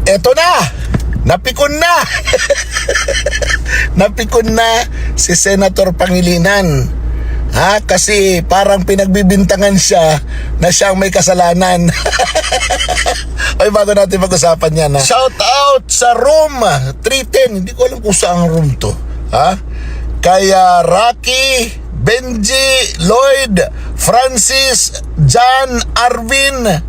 Eto na! Napikon na! Napikon na si Senator Pangilinan. Kasi parang pinagbibintangan siya na siyang may kasalanan. Oy, bago natin pag-usapan yan, shout out sa room 310. Hindi ko alam kung saan room to. Kaya Rocky, Benji, Lloyd, Francis, John, Arvin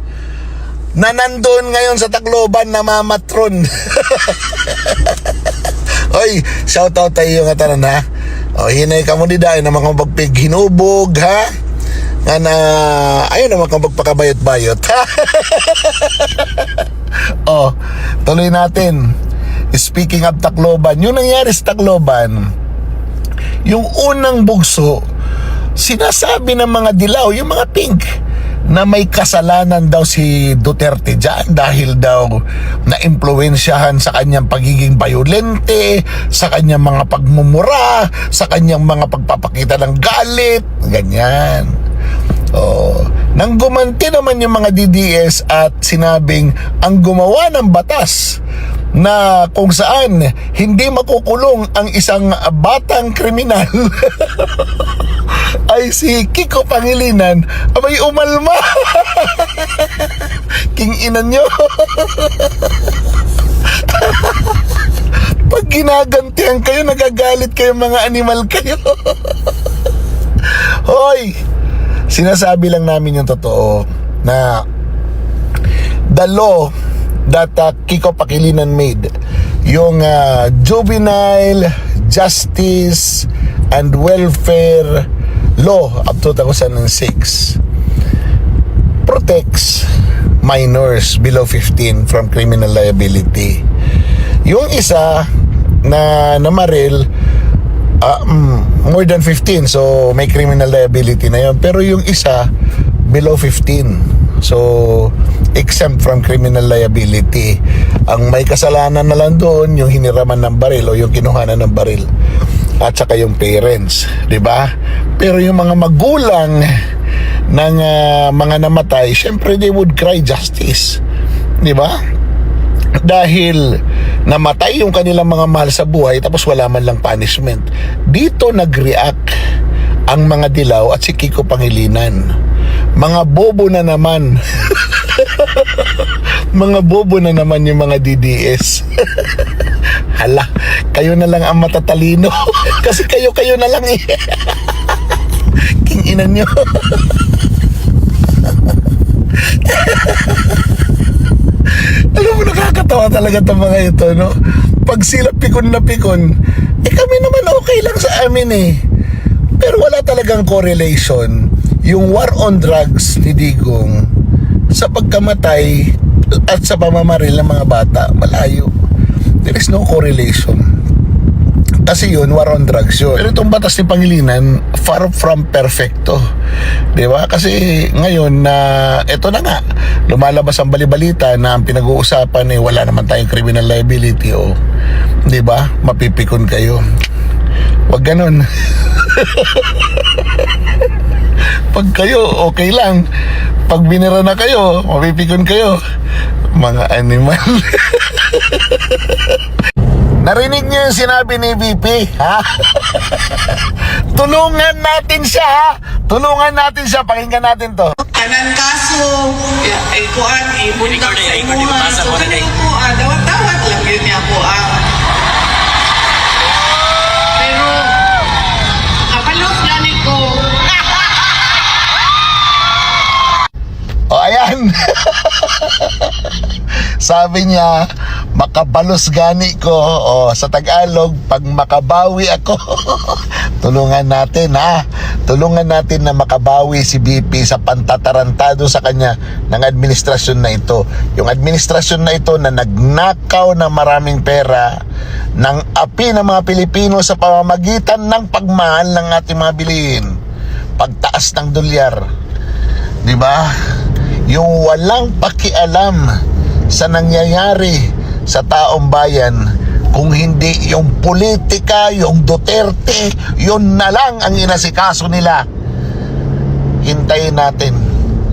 na nandun ngayon sa Tacloban na mamatron. Oy, shout out tayo nga tanan ha. Hinay ka mo di dahil na mga magpig hinubog ha. Nga na ayun naman kang magpakabayot-bayot. Tuloy natin. Speaking of Tacloban, yung nangyari sa Tacloban, yung unang bugso, sinasabi ng mga dilaw, yung mga pink, na may kasalanan daw si Duterte dyan dahil daw na-impluensyahan sa kanyang pagiging violente, sa kanyang mga pagmumura, sa kanyang mga pagpapakita ng galit, ganyan. Nang gumanti naman yung mga DDS at sinabing ang gumawa ng batas na kung saan hindi makukulong ang isang batang kriminal ay si Kiko Pangilinan, abay umalma. King inan nyo. Pag ginagantihan kayo, nagagalit kayo, mga animal kayo. Hoy, sinasabi lang namin yung totoo na the law that Kiko Pangilinan made, yung Juvenile Justice and Welfare Law of 2006 protects minors below 15 from criminal liability. Yung isa na namaril more than 15, so may criminal liability na yun. Pero yung isa below 15, so exempt from criminal liability. Ang may kasalanan na lang doon yung hiniraman ng baril o yung kinuhanan ng baril at saka yung parents, di ba? Pero yung mga magulang ng mga namatay, syempre they would cry justice, di ba? Dahil namatay yung kanilang mga mahal sa buhay tapos wala man lang punishment. Dito nag-react ang mga dilaw at si Kiko Pangilinan. Mga bobo na naman. Mga bobo na naman yung mga DDS. Hala, kayo na lang ang matatalino. Kasi kayo na lang eh. King inan nyo. Alam mo, nakakatawa talaga itong mga ito, no? Pag sila pikon na pikon, kami naman okay lang sa amin eh. Pero wala talagang correlation yung war on drugs ni Digong sa pagkamatay at sa pamamaril ng mga bata. Malayo. There is no correlation. Kasi yun, war on drugs yun. Pero itong batas ni Pangilinan, far from perfecto. Diba? Kasi ngayon na ito na nga, lumalabas ang balibalita na ang pinag-uusapan eh, wala naman tayong criminal liability o, diba? Mapipikon kayo. Wag ganun. Pag kayo, okay lang. Pag binira na kayo, mapipikon kayo. Mga animal. Narinig niyo yung sinabi ni VP, ha? Tulungan natin siya, ha? Tulungan natin siya. Pakinggan natin to. Kanan kaso, kuan, imuntak sa imuha. So, kanil po, dawat-dawat lang yun niya po. Pero, kapalos gani ko. Ayan. Sabi niya, makabalos gani ko. Sa Tagalog, pag makabawi ako. Tulungan natin, ha? Tulungan natin na makabawi si BP sa pantatarantado sa kanya ng administrasyon na ito. Yung administrasyon na ito na nagnakaw ng maraming pera ng api ng mga Pilipino sa pamamagitan ng pagmahal ng ating mga bilihin. Pagtaas ng dolyar. Diba? Yung walang pakialam sa nangyayari sa taong bayan, kung hindi yung politika, yung Duterte, yun na lang ang inasikaso nila. Hintayin natin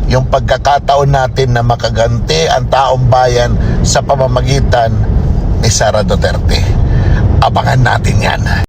yung pagkakataon natin na makaganti ang taong bayan sa pamamagitan ni Sara Duterte. Abangan natin yan.